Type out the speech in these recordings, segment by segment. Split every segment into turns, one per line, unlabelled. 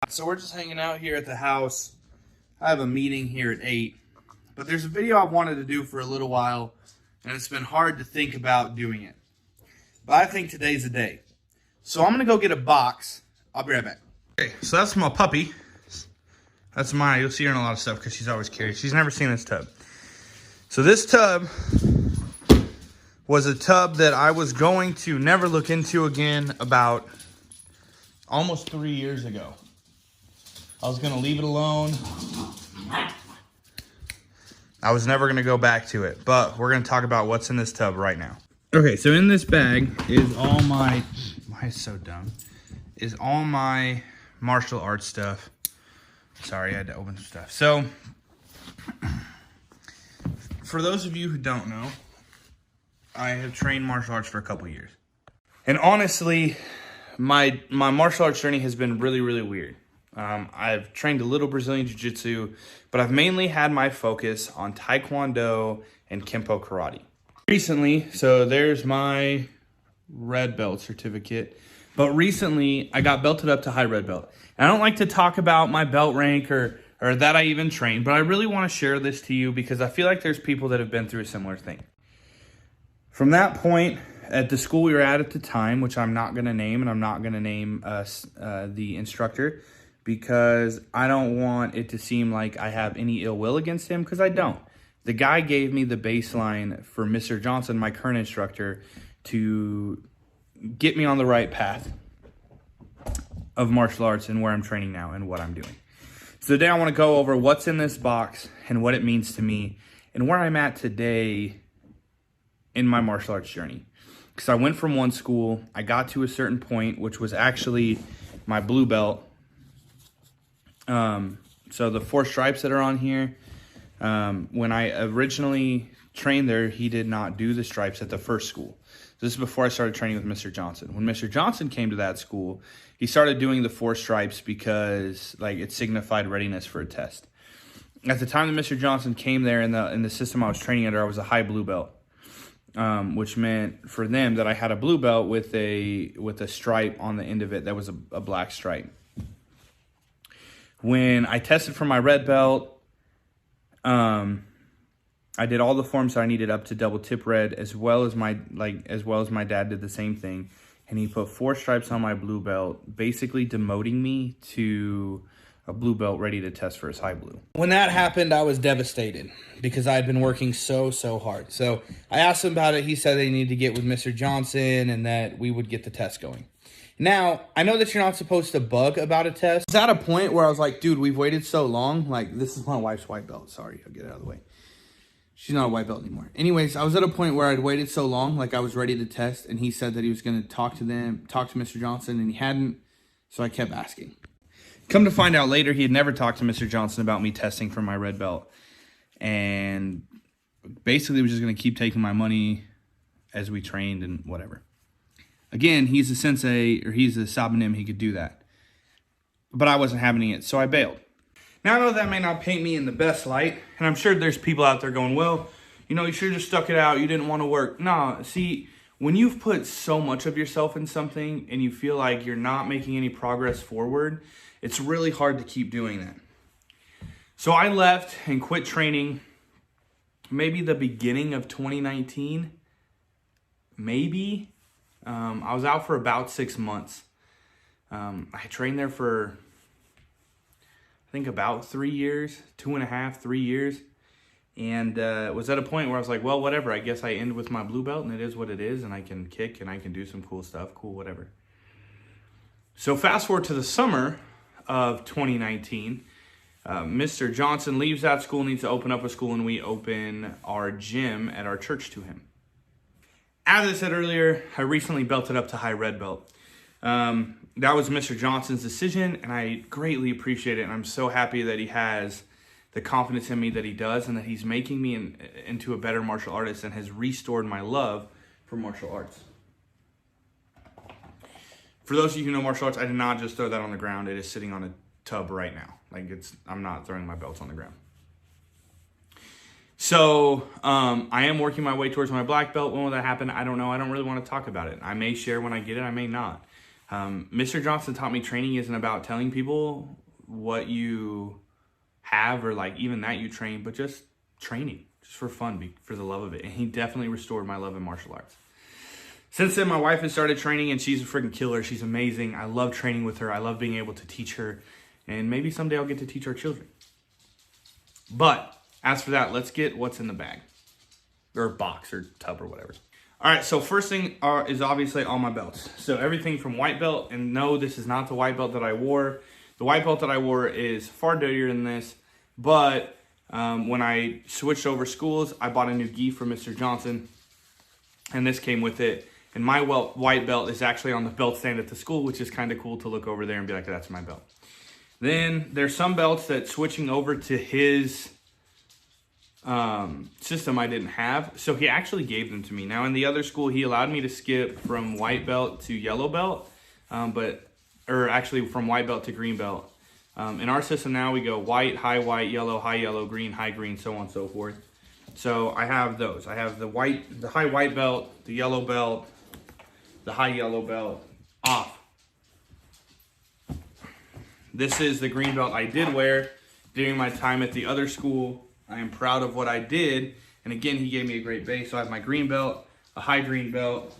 So we're just hanging out here at the house. I have a meeting here at 8. But there's a video I wanted to do for a little while, and it's been hard to think about doing it. But I think today's the day. So I'm going to go get a box. I'll be right back. Okay, so that's my puppy. That's Maya. You'll see her in a lot of stuff because she's always curious. She's never seen this tub. So this tub was a tub that I was going to never look into again about almost 3 years ago. I was going to leave it alone. I was never going to go back to it, but we're going to talk about what's in this tub right now. Okay, so in this bag is all my, why is so dumb, is all my martial arts stuff. Sorry, I had to open some stuff. So, for those of you who don't know, I have trained martial arts for a couple years. And honestly, my martial arts journey has been really, really weird. I've trained a little Brazilian Jiu-Jitsu, but I've mainly had my focus on Taekwondo and Kempo Karate. Recently, so there's my red belt certificate, but recently I got belted up to high red belt. And I don't like to talk about my belt rank or that I even train, but I really want to share this to you because I feel like there's people that have been through a similar thing. From that point, at the school we were at the time, which I'm not going to name, and I'm not going to name the instructor, because I don't want it to seem like I have any ill will against him, because I don't. The guy gave me the baseline for Mr. Johnson, my current instructor, to get me on the right path of martial arts and where I'm training now and what I'm doing. So today I want to go over what's in this box and what it means to me and where I'm at today in my martial arts journey. Because I went from one school, I got to a certain point, which was actually my blue belt. So the 4 stripes that are on here, when I originally trained there, he did not do the stripes at the first school. This is before I started training with Mr. Johnson. When Mr. Johnson came to that school, he started doing the 4 stripes because it signified readiness for a test. At the time that Mr. Johnson came there in the system I was training under, I was a high blue belt, which meant for them that I had a blue belt with a stripe on the end of it that was a black stripe. When I tested for my red belt, I did all the forms that I needed up to double tip red, as well as my dad did the same thing, and he put 4 stripes on my blue belt, basically demoting me to a blue belt ready to test for his high blue. When that happened, I was devastated because I had been working so hard. So I asked him about it. He said they needed to get with Mr. Johnson and that we would get the test going. Now, I know that you're not supposed to bug about a test. I was at a point where I was like, dude, we've waited so long. Like, this is my wife's white belt. Sorry, I'll get it out of the way. She's not a white belt anymore. Anyways, I was at a point where I'd waited so long, like I was ready to test, and he said that he was going to talk to Mr. Johnson, and he hadn't, so I kept asking. Come to find out later, he had never talked to Mr. Johnson about me testing for my red belt, and basically was just going to keep taking my money as we trained and whatever. Again, he's a sensei, or he's a sabanim, he could do that. But I wasn't having it, so I bailed. Now, I know that may not paint me in the best light, and I'm sure there's people out there going, well, you should have just stuck it out, you didn't want to work. No, see, when you've put so much of yourself in something and you feel like you're not making any progress forward, it's really hard to keep doing that. So I left and quit training maybe the beginning of 2019, maybe. I was out for about 6 months. I trained there for, I think, about 3 years, 2.5, 3 years. And was at a point where I was like, well, whatever. I guess I end with my blue belt and it is what it is. And I can kick and I can do some cool stuff. Cool, whatever. So fast forward to the summer of 2019. Mr. Johnson leaves that school, needs to open up a school, and we open our gym at our church to him. As I said earlier, I recently belted up to high red belt. That was Mr. Johnson's decision, and I greatly appreciate it. And I'm so happy that he has the confidence in me that he does, and that he's making me into a better martial artist and has restored my love for martial arts. For those of you who know martial arts, I did not just throw that on the ground. It is sitting on a tub right now. I'm not throwing my belts on the ground. So I am working my way towards my black belt. When will that happen? I don't know. I don't really want to talk about it. I may share when I get it. I may not. Mr. Johnson taught me training isn't about telling people what you have or like even that you train, but just training, just for fun, for the love of it. And he definitely restored my love in martial arts. Since then, my wife has started training and she's a freaking killer. She's amazing. I love training with her. I love being able to teach her. And maybe someday I'll get to teach our children. But as for that, let's get what's in the bag. Or box or tub or whatever. All right, so first thing is obviously all my belts. So everything from white belt, and no, this is not the white belt that I wore. The white belt that I wore is far dirtier than this. But when I switched over schools, I bought a new gi from Mr. Johnson. And this came with it. And my white belt is actually on the belt stand at the school, which is kind of cool to look over there and be like, that's my belt. Then there's some belts that switching over to his system I didn't have. So he actually gave them to me. Now in the other school, he allowed me to skip from white belt to yellow belt, or actually from white belt to green belt. In our system now, we go white, high, yellow, green, high, green, so on and so forth. So I have those. I have the high white belt, the yellow belt, the high yellow belt off. This is the green belt I did wear during my time at the other school. I am proud of what I did. And again, he gave me a great base. So I have my green belt, a high green belt,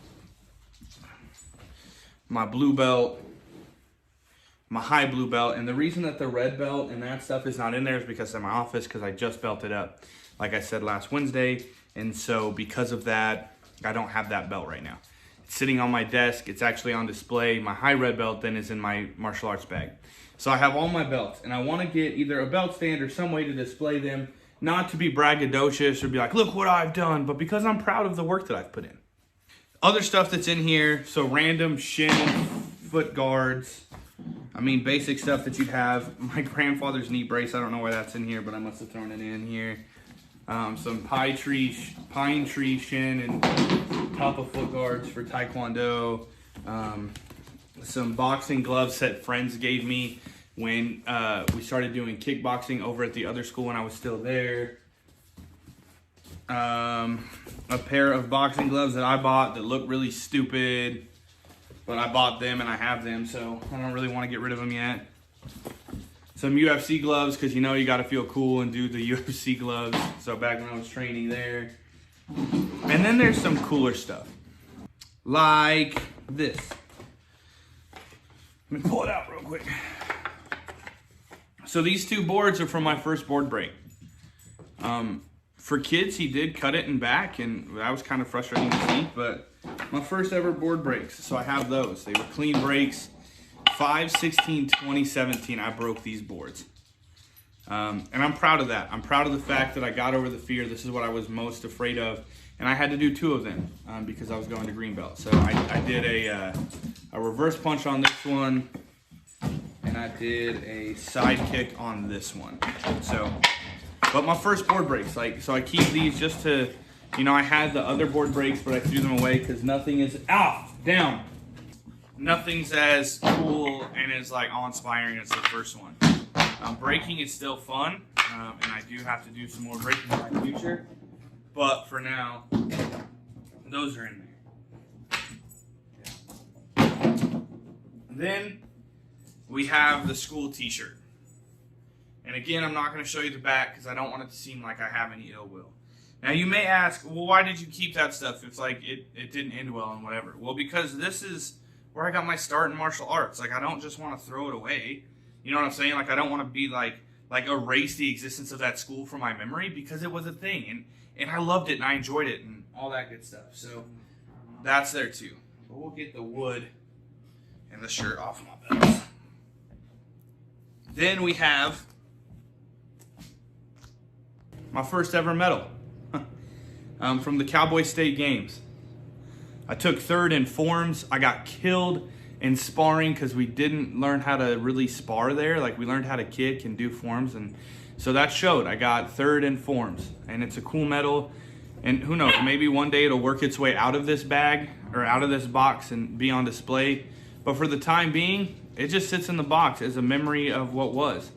my blue belt, my high blue belt. And the reason that the red belt and that stuff is not in there is because in my office, because I just belted up, like I said last Wednesday. And so because of that, I don't have that belt right now. It's sitting on my desk. It's actually on display. My high red belt then is in my martial arts bag. So I have all my belts, and I want to get either a belt stand or some way to display them, not to be braggadocious or be like, look what I've done, but because I'm proud of the work that I've put in. Other stuff that's in here, so random shin foot guards. I mean, basic stuff that you'd have. My grandfather's knee brace, I don't know why that's in here, but I must have thrown it in here. Some pine tree shin and top of foot guards for Taekwondo. Some boxing gloves that friends gave me when we started doing kickboxing over at the other school when I was still there. A pair of boxing gloves that I bought that look really stupid, but I bought them and I have them, so I don't really want to get rid of them yet. Some UFC gloves, because you know you got to feel cool and do the UFC gloves. So back when I was training there. And then there's some cooler stuff. Like this. Let me pull it out real quick. So these two boards are from my first board break. For kids, he did cut it in back, and that was kind of frustrating to see, but my first ever board breaks. So I have those. They were clean breaks. 5/16/2017, I broke these boards. And I'm proud of that. I'm proud of the fact that I got over the fear. This is what I was most afraid of. And I had to do 2 of them because I was going to green belt. So I did a reverse punch on this one. And I did a side kick on this one. So, but my first board breaks. So I keep these just to, I had the other board breaks, but I threw them away because nothing is, down. Nothing's as cool and as awe-inspiring as the first one. Breaking is still fun, and I do have to do some more breaking in my future. But for now, those are in there. Then we have the school t-shirt. And again, I'm not going to show you the back because I don't want it to seem like I have any ill will. Now you may ask, well, why did you keep that stuff? It's like it didn't end well and whatever. Well, because this is where I got my start in martial arts. I don't just want to throw it away. You know what I'm saying? I don't want to be like erase the existence of that school from my memory because it was a thing. And I loved it and I enjoyed it and all that good stuff. So that's there too. But we'll get the wood and the shirt off my belt. Then we have my first ever medal from the Cowboy State Games. I took 3rd in forms. I got killed in sparring because we didn't learn how to really spar there. We learned how to kick and do forms, and so that showed. I got 3rd in forms, and it's a cool medal. And who knows, maybe one day it'll work its way out of this bag or out of this box and be on display. But for the time being, it just sits in the box as a memory of what was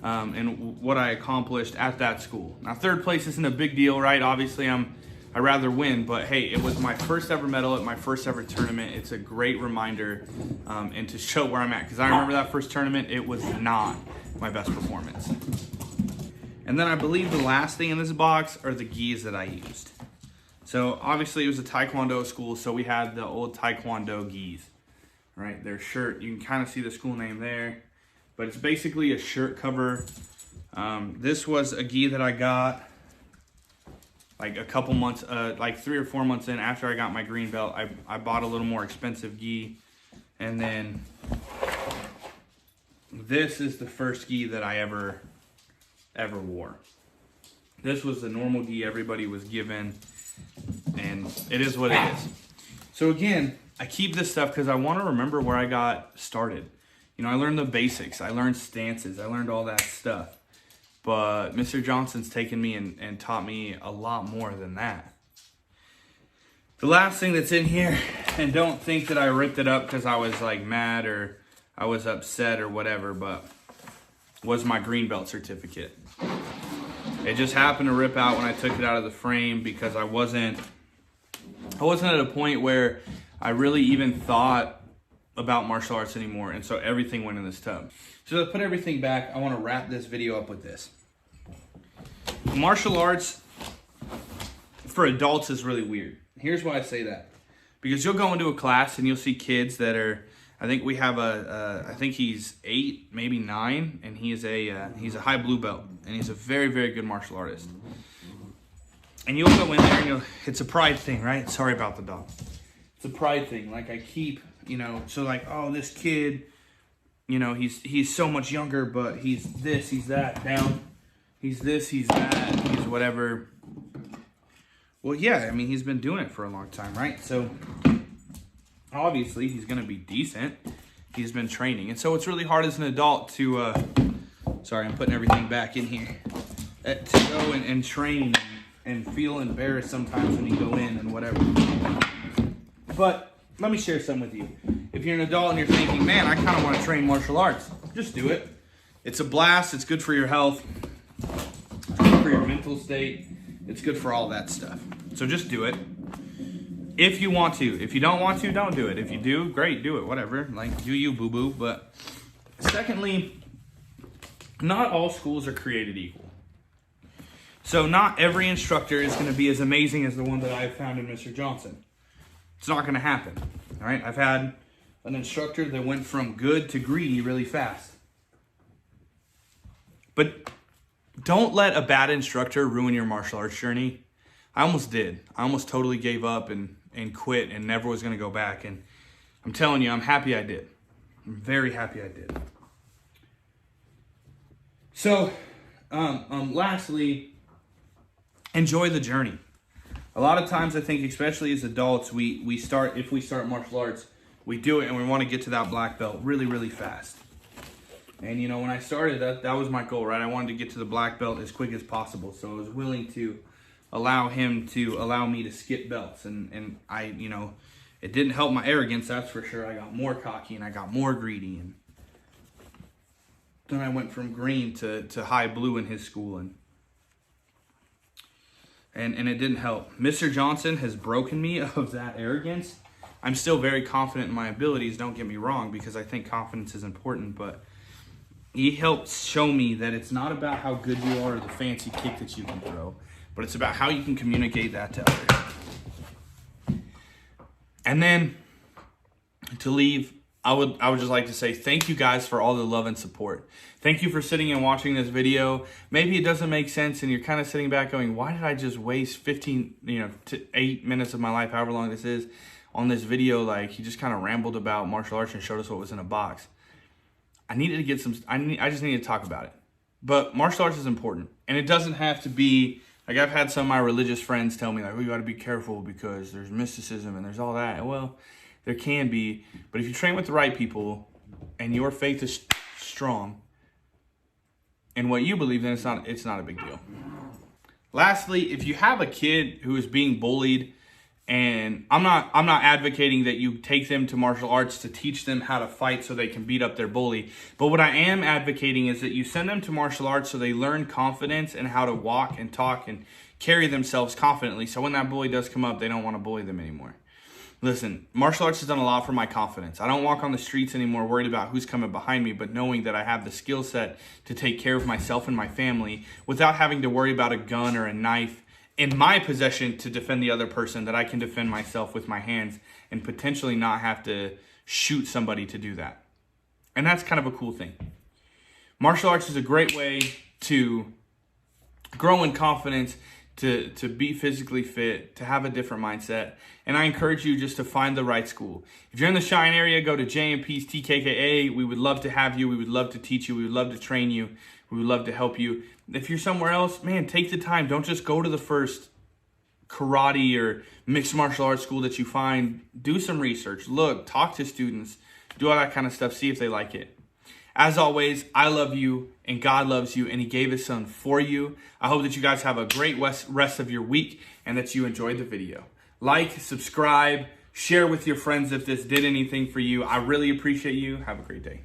and what I accomplished at that school. Now, 3rd place isn't a big deal, right? Obviously, I'm I'd rather win, but hey, it was my first ever medal at my first ever tournament. It's a great reminder and to show where I'm at, because I remember that first tournament, it was not my best performance. And then I believe the last thing in this box are the gis that I used. So obviously it was a Taekwondo school, so we had the old Taekwondo gis, right? Their shirt, you can kind of see the school name there, but it's basically a shirt cover. This was a gi that I got like a couple months, like 3 or 4 months in after I got my green belt. I bought a little more expensive gi. And then this is the first gi that I ever wore. This was the normal gi everybody was given, and it is what it is. So again, I keep this stuff because I want to remember where I got started. You know, I learned the basics, I learned stances, I learned all that stuff. But Mr. Johnson's taken me and taught me a lot more than that. The last thing that's in here, and don't think that I ripped it up because I was like mad or I was upset or whatever, but was my green belt certificate. It just happened to rip out when I took it out of the frame because I wasn't at a point where I really even thought about martial arts anymore, and so everything went in this tub. So to put everything back, I want to wrap this video up with this. Martial arts for adults is really weird. Here's why I say that. Because you'll go into a class and you'll see kids that are, I think we have I think he's 8, maybe 9, and he's a high blue belt, and he's a very, very good martial artist. And you'll go in there and it's a pride thing, right? Sorry about the dog. It's a pride thing. Like I keep, you know, so like, oh, this kid, you know, he's so much younger, but he's this, he's that, down. He's this, he's that, he's whatever. Well, yeah, I mean, he's been doing it for a long time, right? So obviously he's going to be decent. He's been training. And so it's really hard as an adult to, sorry, I'm putting everything back in here, to go and train and feel embarrassed sometimes when you go in and whatever. But let me share some with you. If you're an adult and you're thinking, man, I kind of want to train martial arts, just do it. It's a blast. It's good for your health. It's good for your mental state. It's good for all that stuff. So just do it. If you want to. If you don't want to, don't do it. If you do, great, do it. Whatever. Like, do you, boo-boo. But secondly, not all schools are created equal. So not every instructor is going to be as amazing as the one that I've found in Mr. Johnson. It's not going to happen. All right? I've had an instructor that went from good to greedy really fast. But don't let a bad instructor ruin your martial arts journey. I almost did. I almost totally gave up and quit and never was going to go back. And I'm telling you, I'm happy I did. I'm very happy I did. So, lastly, enjoy the journey. A lot of times I think, especially as adults, if we start martial arts, we do it and we want to get to that black belt really, really fast. And you know, when I started, that was my goal, right? I wanted to get to the black belt as quick as possible. So I was willing to allow him to allow me to skip belts. And I, you know, it didn't help my arrogance, that's for sure. I got more cocky and I got more greedy. And then I went from green to high blue in his school. And it didn't help. Mr. Johnson has broken me of that arrogance. I'm still very confident in my abilities, don't get me wrong, because I think confidence is important, but he helped show me that it's not about how good you are or the fancy kick that you can throw, but it's about how you can communicate that to others. And then to leave, I would just like to say thank you guys for all the love and support. Thank you for sitting and watching this video. Maybe it doesn't make sense and you're kind of sitting back going, why did I just waste 15, to 8 minutes of my life, however long this is, on this video? Like, he just kind of rambled about martial arts and showed us what was in a box. I needed to get I just needed to talk about it. But martial arts is important. And it doesn't have to be, like, I've had some of my religious friends tell me, like, oh, you got to be careful because there's mysticism and there's all that. Well, there can be, but if you train with the right people and your faith is strong in what you believe, then it's not a big deal. Lastly, if you have a kid who is being bullied And I'm not advocating that you take them to martial arts to teach them how to fight so they can beat up their bully. But what I am advocating is that you send them to martial arts so they learn confidence and how to walk and talk and carry themselves confidently. So when that bully does come up, they don't want to bully them anymore. Listen, martial arts has done a lot for my confidence. I don't walk on the streets anymore worried about who's coming behind me, but knowing that I have the skill set to take care of myself and my family without having to worry about a gun or a knife in my possession to defend the other person, that I can defend myself with my hands and potentially not have to shoot somebody to do that. And that's kind of a cool thing. Martial arts is a great way to grow in confidence, to be physically fit, to have a different mindset. And I encourage you just to find the right school. If you're in the Cheyenne area, go to JMP's TKKA. We would love to have you. We would love to teach you. We would love to train you. We would love to help you. If you're somewhere else, man, take the time. Don't just go to the first karate or mixed martial arts school that you find. Do some research. Look, talk to students. Do all that kind of stuff. See if they like it. As always, I love you and God loves you and He gave His Son for you. I hope that you guys have a great rest of your week and that you enjoyed the video. Like, subscribe, share with your friends if this did anything for you. I really appreciate you. Have a great day.